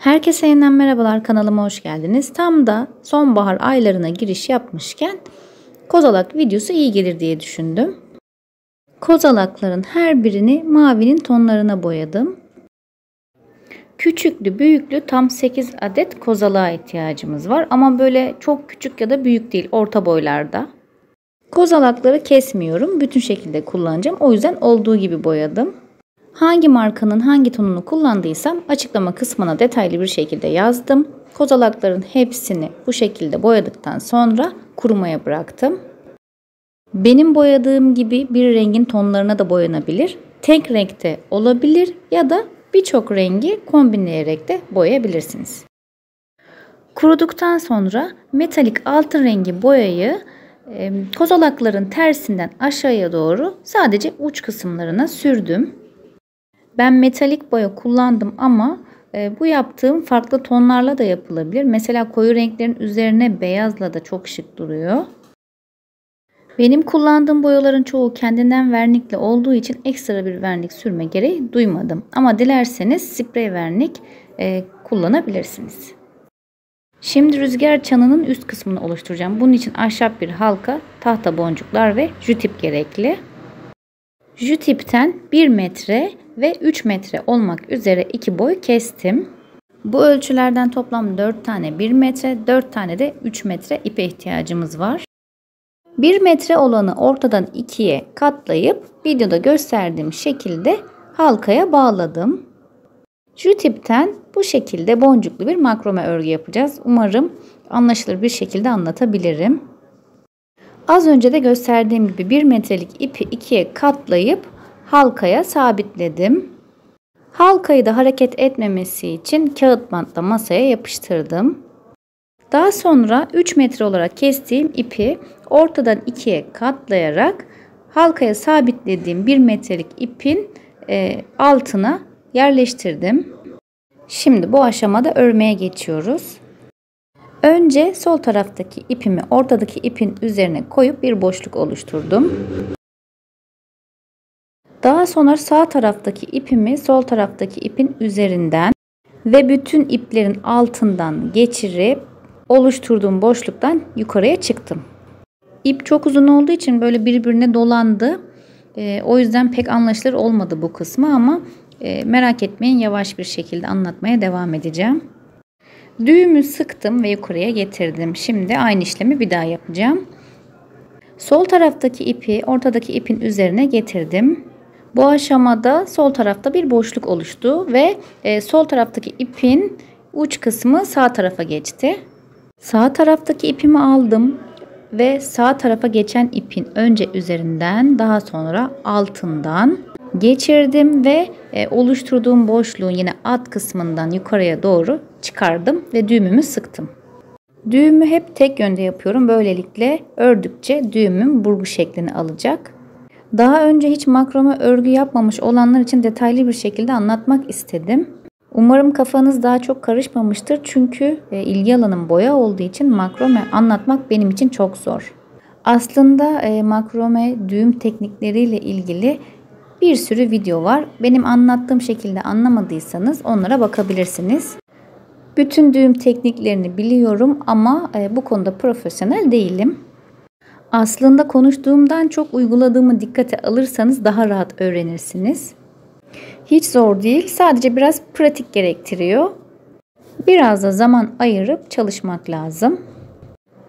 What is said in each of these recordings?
Herkese yeniden merhabalar, kanalıma hoş geldiniz. Tam da sonbahar aylarına giriş yapmışken kozalak videosu iyi gelir diye düşündüm. Kozalakların her birini mavinin tonlarına boyadım. Küçüklü büyüklü tam 8 adet kozalağa ihtiyacımız var. Ama böyle çok küçük ya da büyük değil, orta boylarda. Kozalakları kesmiyorum. Bütün şekilde kullanacağım. O yüzden olduğu gibi boyadım. Hangi markanın hangi tonunu kullandıysam açıklama kısmına detaylı bir şekilde yazdım. Kozalakların hepsini bu şekilde boyadıktan sonra kurumaya bıraktım. Benim boyadığım gibi bir rengin tonlarına da boyanabilir. Tek renkte olabilir ya da birçok rengi kombinleyerek de boyayabilirsiniz. Kuruduktan sonra metalik altın rengi boyayı kozalakların tersinden aşağıya doğru sadece uç kısımlarına sürdüm. Ben metalik boya kullandım ama bu yaptığım farklı tonlarla da yapılabilir. Mesela koyu renklerin üzerine beyazla da çok şık duruyor. Benim kullandığım boyaların çoğu kendinden vernikli olduğu için ekstra bir vernik sürme gereği duymadım. Ama dilerseniz sprey vernik kullanabilirsiniz. Şimdi rüzgar çanının üst kısmını oluşturacağım. Bunun için ahşap bir halka, tahta boncuklar ve jütip gerekli. Jütipten 1 metre ve 3 metre olmak üzere 2 boy kestim. Bu ölçülerden toplam 4 tane 1 metre, 4 tane de 3 metre ipe ihtiyacımız var. 1 metre olanı ortadan 2'ye katlayıp videoda gösterdiğim şekilde halkaya bağladım. Jütipten bu şekilde boncuklu bir makrome örgü yapacağız. Umarım anlaşılır bir şekilde anlatabilirim. Az önce de gösterdiğim gibi 1 metrelik ipi 2'ye katlayıp halkaya sabitledim. Halkayı da hareket etmemesi için kağıt bantla masaya yapıştırdım. Daha sonra 3 metre olarak kestiğim ipi ortadan 2'ye katlayarak halkaya sabitlediğim 1 metrelik ipin altına yerleştirdim. Şimdi bu aşamada örmeye geçiyoruz. Önce sol taraftaki ipimi ortadaki ipin üzerine koyup bir boşluk oluşturdum. Daha sonra sağ taraftaki ipimi sol taraftaki ipin üzerinden ve bütün iplerin altından geçirip oluşturduğum boşluktan yukarıya çıktım. İp çok uzun olduğu için böyle birbirine dolandı. O yüzden pek anlaşılır olmadı bu kısmı ama merak etmeyin, yavaş bir şekilde anlatmaya devam edeceğim. Düğümü sıktım ve yukarıya getirdim. Şimdi aynı işlemi bir daha yapacağım. Sol taraftaki ipi ortadaki ipin üzerine getirdim. Bu aşamada sol tarafta bir boşluk oluştu ve sol taraftaki ipin uç kısmı sağ tarafa geçti. Sağ taraftaki ipimi aldım ve sağ tarafa geçen ipin önce üzerinden daha sonra altından geçirdim ve oluşturduğum boşluğun yine alt kısmından yukarıya doğru çıkardım ve düğümümü sıktım. Düğümü hep tek yönde yapıyorum. Böylelikle ördükçe düğümüm burgu şeklini alacak. Daha önce hiç makrome örgü yapmamış olanlar için detaylı bir şekilde anlatmak istedim. Umarım kafanız daha çok karışmamıştır. Çünkü ilgi alanım boya olduğu için makrome anlatmak benim için çok zor. Aslında makrome düğüm teknikleriyle ilgili bir sürü video var. Benim anlattığım şekilde anlamadıysanız onlara bakabilirsiniz. Bütün düğüm tekniklerini biliyorum ama bu konuda profesyonel değilim. Aslında konuştuğumdan çok uyguladığımı dikkate alırsanız daha rahat öğrenirsiniz. Hiç zor değil, sadece biraz pratik gerektiriyor. Biraz da zaman ayırıp çalışmak lazım.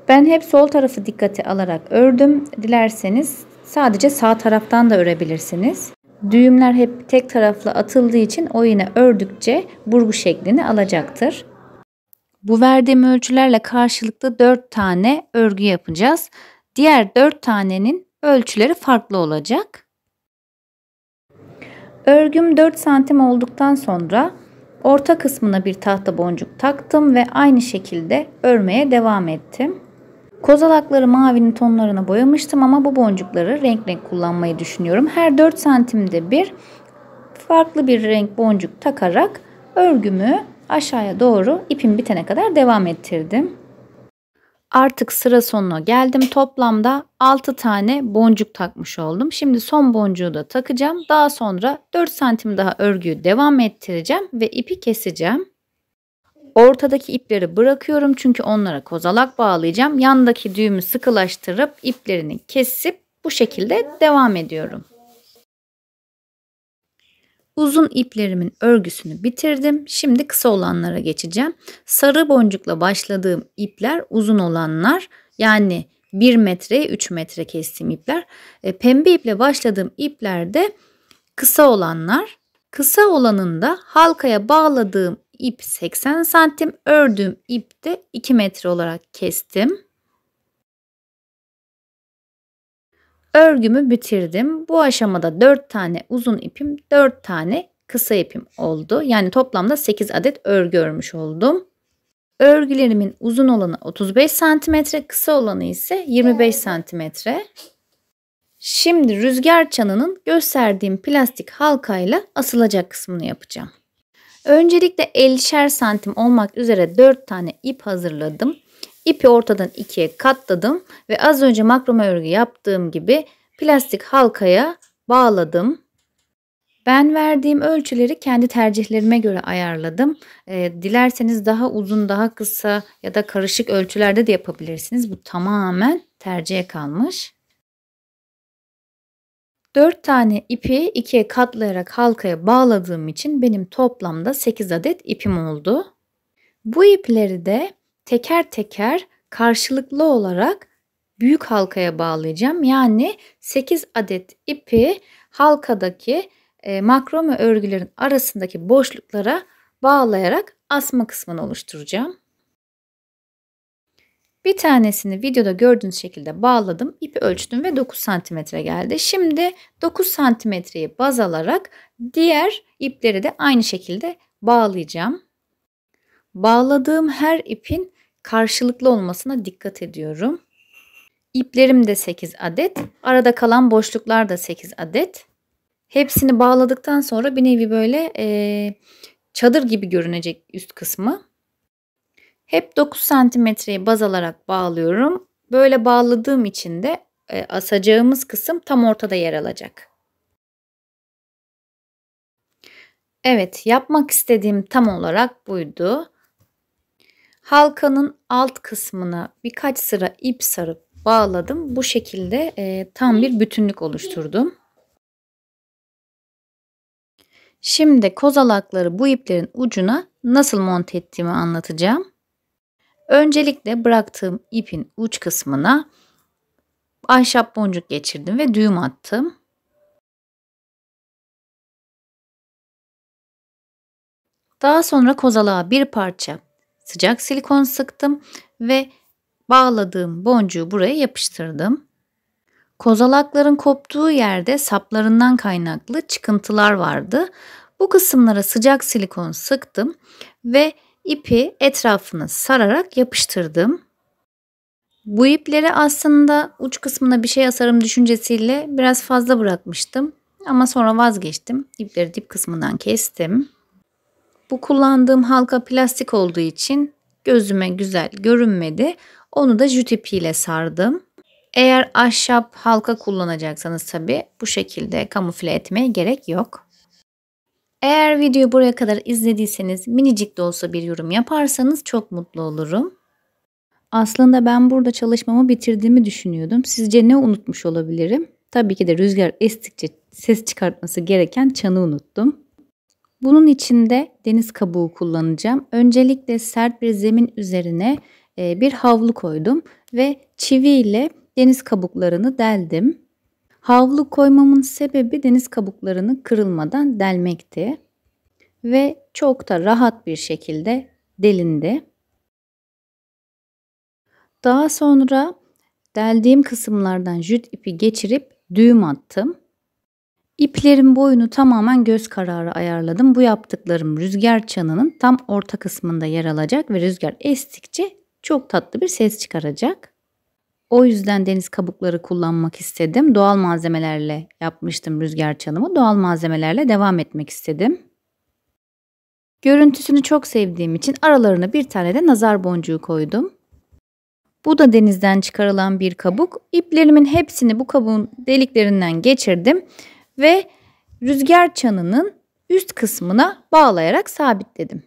Ben hep sol tarafı dikkate alarak ördüm. Dilerseniz sadece sağ taraftan da örebilirsiniz. Düğümler hep tek taraflı atıldığı için o yine ördükçe burgu şeklini alacaktır. Bu verdiğim ölçülerle karşılıklı 4 tane örgü yapacağız. Diğer 4 tanenin ölçüleri farklı olacak. Örgüm 4 santim olduktan sonra orta kısmına bir tahta boncuk taktım ve aynı şekilde örmeye devam ettim. Kozalakları mavinin tonlarına boyamıştım ama bu boncukları renk renk kullanmayı düşünüyorum. Her 4 santimde bir farklı bir renk boncuk takarak örgümü aşağıya doğru ipim bitene kadar devam ettirdim. Artık sıra sonuna geldim. Toplamda 6 tane boncuk takmış oldum. Şimdi son boncuğu da takacağım. Daha sonra 4 santim daha örgüyü devam ettireceğim ve ipi keseceğim. Ortadaki ipleri bırakıyorum çünkü onlara kozalak bağlayacağım. Yandaki düğümü sıkılaştırıp iplerini kesip bu şekilde devam ediyorum. Uzun iplerimin örgüsünü bitirdim. Şimdi kısa olanlara geçeceğim. Sarı boncukla başladığım ipler uzun olanlar, yani 1 metreye 3 metre kestiğim ipler. Pembe iple başladığım ipler de kısa olanlar. Kısa olanında halkaya bağladığım ip 80 santim, ördüğüm ip de 2 metre olarak kestim. Örgümü bitirdim. Bu aşamada 4 tane uzun ipim, 4 tane kısa ipim oldu. Yani toplamda 8 adet örgü örmüş oldum. Örgülerimin uzun olanı 35 santimetre, kısa olanı ise 25 santimetre. Şimdi rüzgar çanının gösterdiğim plastik halkayla asılacak kısmını yapacağım. Öncelikle 50'şer santim olmak üzere 4 tane ip hazırladım. İpi ortadan ikiye katladım ve az önce makrome örgü yaptığım gibi plastik halkaya bağladım. Ben verdiğim ölçüleri kendi tercihlerime göre ayarladım. Dilerseniz daha uzun, daha kısa ya da karışık ölçülerde de yapabilirsiniz. Bu tamamen tercihe kalmış. 4 tane ipi ikiye katlayarak halkaya bağladığım için benim toplamda 8 adet ipim oldu. Bu ipleri de teker teker karşılıklı olarak büyük halkaya bağlayacağım. Yani 8 adet ipi halkadaki makrome örgülerin arasındaki boşluklara bağlayarak asma kısmını oluşturacağım. Bir tanesini videoda gördüğünüz şekilde bağladım. İpi ölçtüm ve 9 santimetre geldi. Şimdi 9 santimetreyi baz alarak diğer ipleri de aynı şekilde bağlayacağım. Bağladığım her ipin karşılıklı olmasına dikkat ediyorum. İplerim de 8 adet. Arada kalan boşluklar da 8 adet. Hepsini bağladıktan sonra bir nevi böyle çadır gibi görünecek üst kısmı. Hep 9 santimetreyi baz alarak bağlıyorum. Böyle bağladığım için de asacağımız kısım tam ortada yer alacak. Evet, yapmak istediğim tam olarak buydu. Halkanın alt kısmına birkaç sıra ip sarıp bağladım. Bu şekilde tam bir bütünlük oluşturdum. Şimdi kozalakları bu iplerin ucuna nasıl monte ettiğimi anlatacağım. Öncelikle bıraktığım ipin uç kısmına ahşap boncuk geçirdim ve düğüm attım. Daha sonra kozalağa bir parça sıcak silikon sıktım ve bağladığım boncuğu buraya yapıştırdım. Kozalakların koptuğu yerde saplarından kaynaklı çıkıntılar vardı. Bu kısımlara sıcak silikon sıktım ve ipi etrafını sararak yapıştırdım. Bu ipleri aslında uç kısmına bir şey asarım düşüncesiyle biraz fazla bırakmıştım. Ama sonra vazgeçtim. İpleri dip kısmından kestim. Bu kullandığım halka plastik olduğu için gözüme güzel görünmedi. Onu da jüt ipiyle sardım. Eğer ahşap halka kullanacaksanız tabii bu şekilde kamufle etmeye gerek yok. Eğer videoyu buraya kadar izlediyseniz minicik de olsa bir yorum yaparsanız çok mutlu olurum. Aslında ben burada çalışmamı bitirdiğimi düşünüyordum. Sizce ne unutmuş olabilirim? Tabii ki de rüzgar estikçe ses çıkartması gereken çanı unuttum. Bunun için de deniz kabuğu kullanacağım. Öncelikle sert bir zemin üzerine bir havlu koydum ve çivi ile deniz kabuklarını deldim. Havlu koymamın sebebi deniz kabuklarını kırılmadan delmekti. Ve çok da rahat bir şekilde delindi. Daha sonra deldiğim kısımlardan jüt ipi geçirip düğüm attım. İplerin boyunu tamamen göz kararı ayarladım. Bu yaptıklarım rüzgar çanının tam orta kısmında yer alacak ve rüzgar estikçe çok tatlı bir ses çıkaracak. O yüzden deniz kabukları kullanmak istedim. Doğal malzemelerle yapmıştım rüzgar çanımı. Doğal malzemelerle devam etmek istedim. Görüntüsünü çok sevdiğim için aralarına bir tane de nazar boncuğu koydum. Bu da denizden çıkarılan bir kabuk. İplerimin hepsini bu kabuğun deliklerinden geçirdim ve rüzgar çanının üst kısmına bağlayarak sabitledim.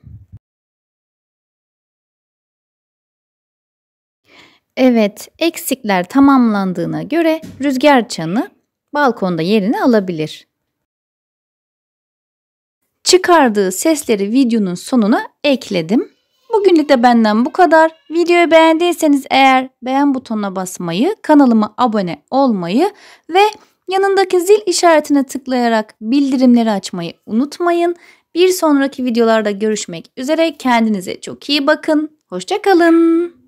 Evet, eksikler tamamlandığına göre rüzgar çanı balkonda yerini alabilir. Çıkardığı sesleri videonun sonuna ekledim. Bugünlük de benden bu kadar. Videoyu beğendiyseniz eğer beğen butonuna basmayı, kanalıma abone olmayı ve yanındaki zil işaretine tıklayarak bildirimleri açmayı unutmayın. Bir sonraki videolarda görüşmek üzere. Kendinize çok iyi bakın. Hoşça kalın.